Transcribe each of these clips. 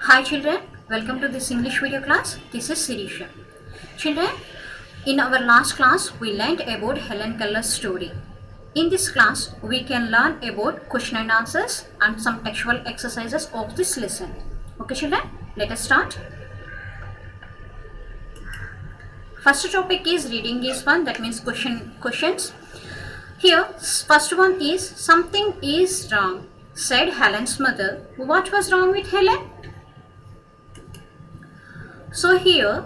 Hi children, welcome to this English video class. This is Sirisha. Children, in our last class we learned about Helen Keller's story. In this class we can learn about question and answers and some textual exercises of this lesson. Okay children, let us start. First topic is reading is one, that means questions. Here first one is something is wrong, said Helen's mother. What was wrong with Helen? So here,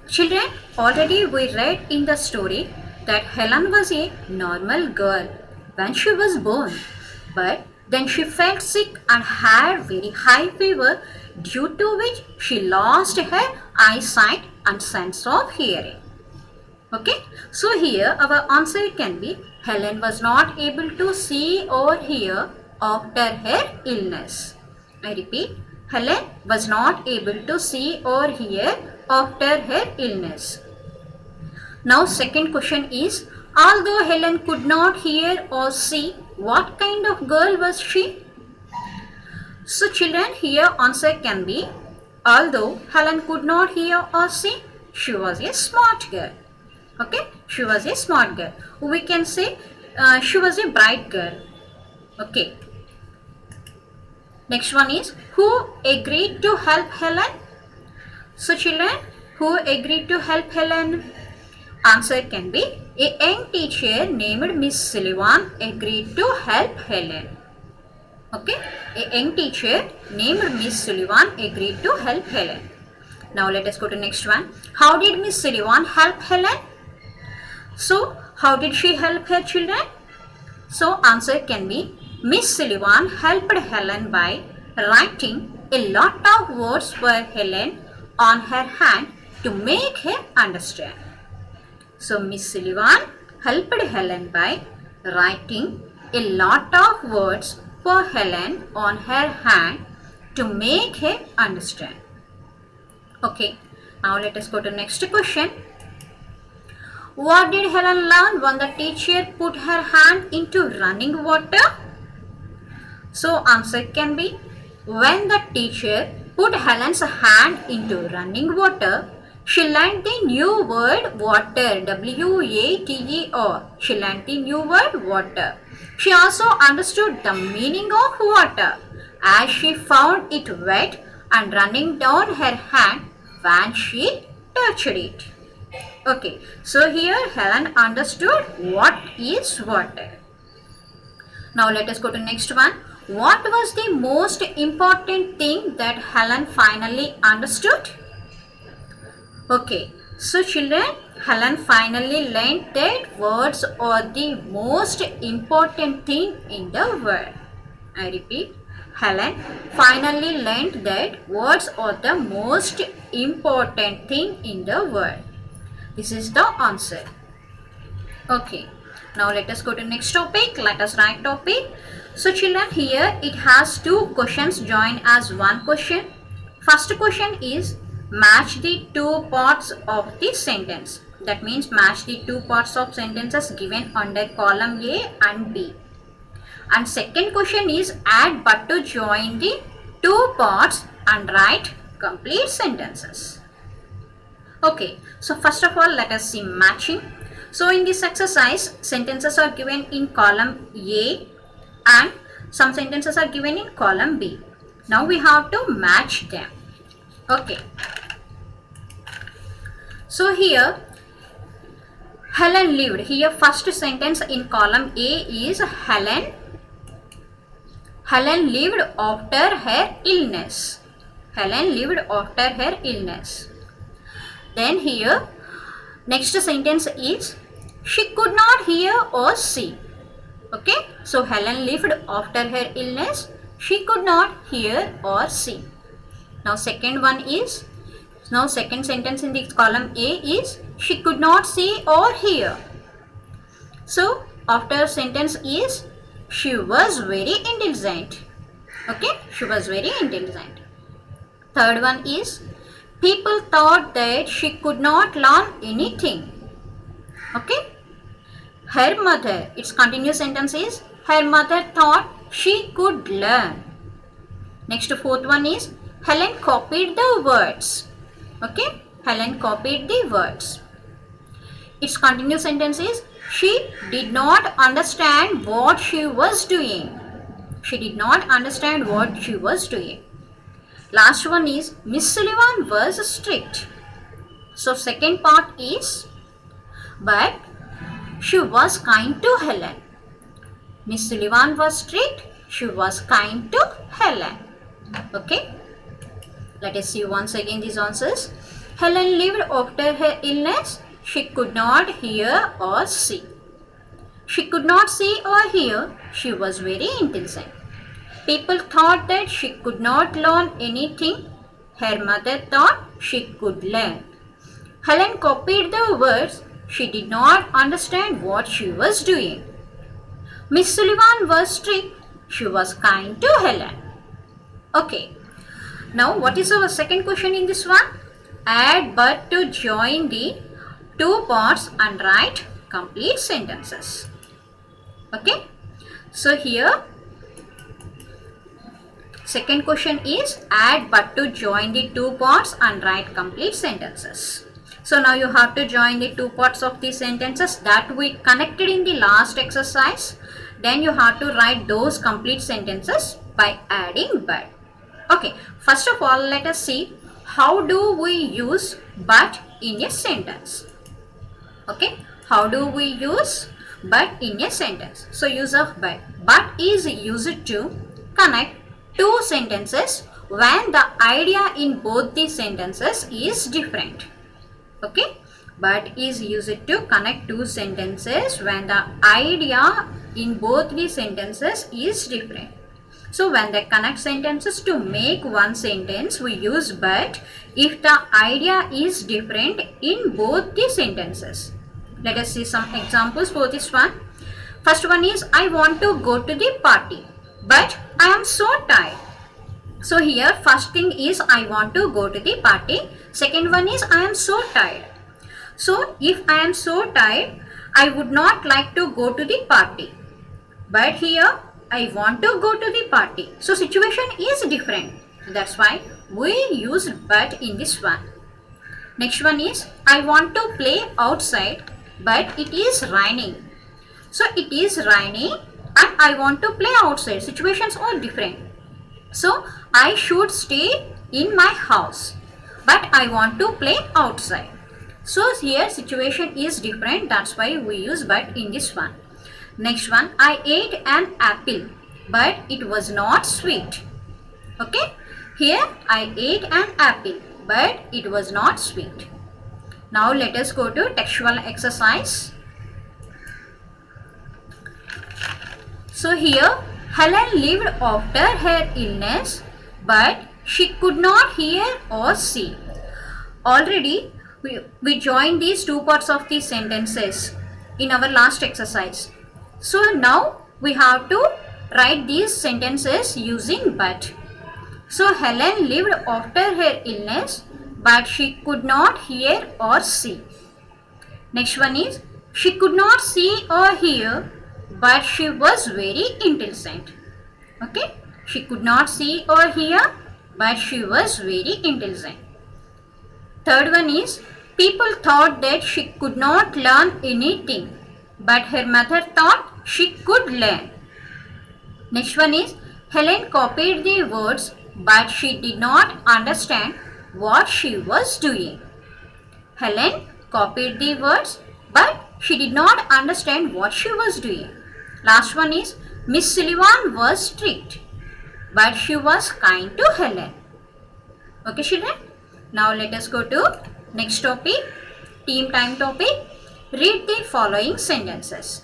children, already we read in the story that Helen was a normal girl when she was born, but then she felt sick and had very high fever, due to which she lost her eyesight and sense of hearing. Okay, so here our answer can be Helen was not able to see or hear after her illness. I repeat, Helen was not able to see or hear after her illness. Now second question is, although Helen could not hear or see, what kind of girl was she? So children, here answer can be, although Helen could not hear or see, she was a smart girl. Okay, she was a smart girl. We can say she was a bright girl. Okay. Next one is, who agreed to help Helen? So children, who agreed to help Helen? Answer can be, a young teacher named Miss Sullivan agreed to help Helen. Okay, a young teacher named Miss Sullivan agreed to help Helen. Now let us go to next one. How did Miss Sullivan help Helen? So how did she help her children? So answer can be, Miss Sullivan helped Helen by writing a lot of words for Helen on her hand to make her understand. So Miss Sullivan helped Helen by writing a lot of words for Helen on her hand to make her understand. Okay, now let us go to next question. What did Helen learn when the teacher put her hand into running water? So answer can be, when the teacher put Helen's hand into running water, she learned the new word water, W-A-T-E-R. She learned the new word water. She also understood the meaning of water as she found it wet and running down her hand when she touched it. Okay, so here Helen understood what is water. Now let us go to next one. What was the most important thing that Helen finally understood? Okay, so children, Helen finally learned that words are the most important thing in the world. I repeat, Helen finally learned that words are the most important thing in the world. This is the answer. Okay, now let us go to next topic. Let us write topic. So children, here it has two questions joined as one question. First question is, match the two parts of the sentence. That means match the two parts of sentences given under column A and B. And second question is, add but to join the two parts and write complete sentences. Okay, so first of all let us see matching. So in this exercise, sentences are given in column A and some sentences are given in column B. Now we have to match them. Okay. So here, Helen lived. Here first sentence in column A is Helen lived after her illness. Helen lived after her illness. Then here, next sentence is, she could not hear or see. Okay, so Helen lived after her illness. She could not hear or see. Now second sentence in the column A is, she could not see or hear. So after sentence is, she was very intelligent. Okay, she was very intelligent. Third one is, people thought that she could not learn anything. Okay, her mother, its continuous sentence is, her mother thought she could learn. Next, fourth one is Helen copied the words. Okay, Helen copied the words. Its continuous sentence is she did not understand what she was doing. She did not understand what she was doing. Last one is Miss Sullivan was strict. So second part is but she was kind to Helen. Miss Sullivan was strict. She was kind to Helen. Okay. Let us see once again these answers. Helen lived after her illness. She could not hear or see. She could not see or hear. She was very intelligent. People thought that she could not learn anything. Her mother thought she could learn. Helen copied the words. She did not understand what she was doing. Miss Sullivan was strict. She was kind to Helen. Okay. Now what is our second question in this one? Add but to join the two parts and write complete sentences. Okay. So here second question is add but to join the two parts and write complete sentences. So now you have to join the two parts of the sentences that we connected in the last exercise. Then you have to write those complete sentences by adding but. Okay, first of all let us see how do we use but in a sentence. Okay, how do we use but in a sentence? So use of but. But is used to connect two sentences when the idea in both the sentences is different. Okay, but is used to connect two sentences when the idea in both the sentences is different. So when they connect sentences to make one sentence, we use but if the idea is different in both the sentences. Let us see some examples for this one. First one is I want to go to the party, but I am so tired. So here first thing is I want to go to the party. Second one is I am so tired. So if I am so tired, I would not like to go to the party. But here I want to go to the party. So situation is different. That's why we use but in this one. Next one is I want to play outside, but it is raining. So it is raining and I want to play outside. Situations are different. So I should stay in my house, but I want to play outside. So here situation is different. That's why we use but in this one. Next one, I ate an apple, but it was not sweet. Okay, here I ate an apple, but it was not sweet. Now let us go to textual exercise. So here Helen lived after her illness, but she could not hear or see. Already we joined these two parts of the sentences in our last exercise. So now we have to write these sentences using but. So Helen lived after her illness, but she could not hear or see. Next one is she could not see or hear, but she was very intelligent. Okay, she could not see or hear, but she was very intelligent. Third one is people thought that she could not learn anything, but her mother thought she could learn. Next one is Helen copied the words, but she did not understand what she was doing. Helen copied the words, but she did not understand what she was doing. Last one is Miss Sullivan was strict, but she was kind to Helen. Okay, children. Now let us go to next topic, team time topic. Read the following sentences.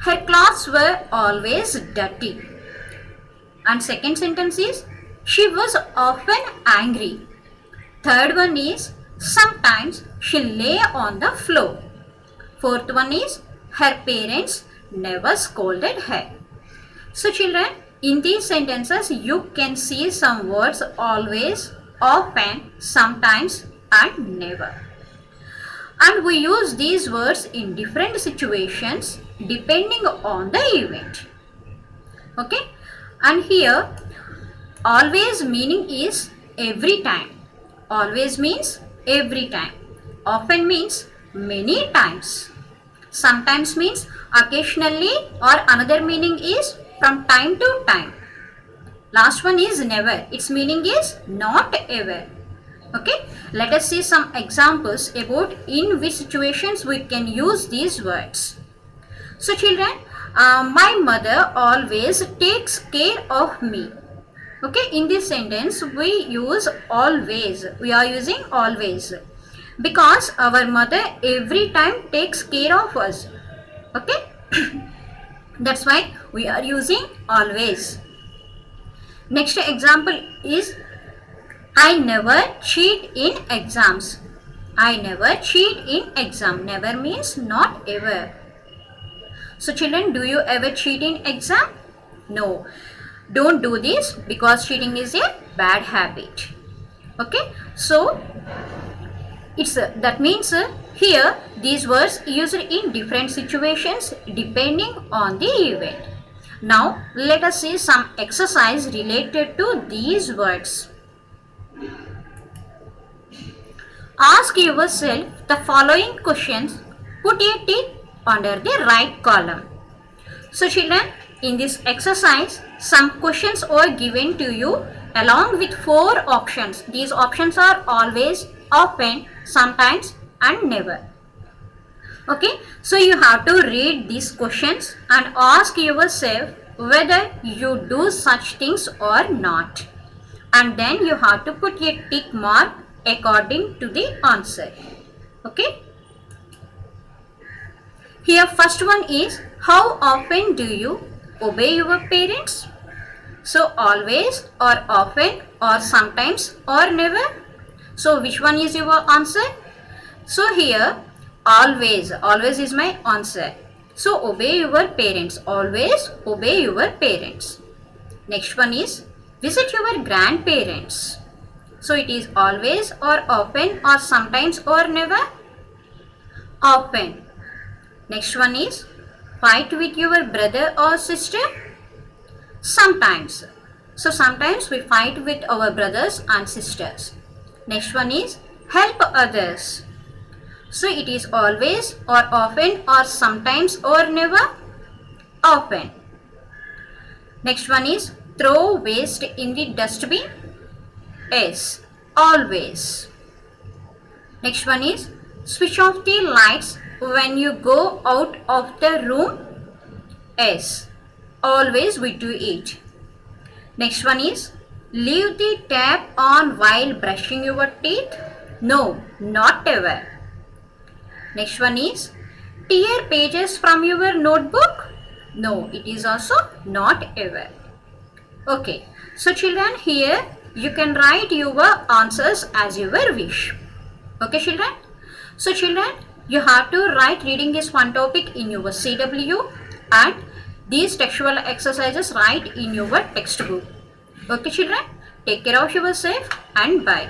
Her clothes were always dirty. And second sentence is she was often angry. Third one is sometimes she lay on the floor. Fourth one is her parents never scolded her. So children, in these sentences you can see some words always, often, sometimes and never. And we use these words in different situations depending on the event. Okay. And here always meaning is every time. Always means every time. Often means many times. Sometimes means occasionally, or another meaning is from time to time. Last one is never. Its meaning is not ever. Okay, let us see some examples about in which situations we can use these words. So children, my mother always takes care of me. Okay, in this sentence we use always. We are using always because our mother every time takes care of us. Okay, that's why we are using always. Next example is I never cheat in exams. I never cheat in exam. Never means not ever. So children, do you ever cheat in exam? No. Don't do this because cheating is a bad habit. Okay. So it's that means here these words used in different situations depending on the event. Now let us see some exercise related to these words. Ask yourself the following questions. Put a tick under the right column. So children, in this exercise, some questions are given to you along with 4 options. These options are always, often, sometimes and never. Okay, so you have to read these questions and ask yourself whether you do such things or not. And then you have to put a tick mark according to the answer. Okay. Here first one is, how often do you obey your parents? So always or often or sometimes or never. So which one is your answer? So here always. Always is my answer. So obey your parents. Always obey your parents. Next one is, visit your grandparents. So it is always or often or sometimes or never. Often. Next one is, fight with your brother or sister. Sometimes. So sometimes we fight with our brothers and sisters. Next one is, help others. So it is always or often or sometimes or never. Often. Next one is, throw waste in the dustbin. Yes, always. Next one is, switch off the lights when you go out of the room. Yes, always we do it. Next one is, leave the tap on while brushing your teeth. No, not ever. Next one is, tear pages from your notebook. No, it is also not ever. Okay, so children, here you can write your answers as you wish. Okay children. So children, you have to write reading is one topic in your CW and these textual exercises write in your textbook. Okay children, take care of yourself and bye.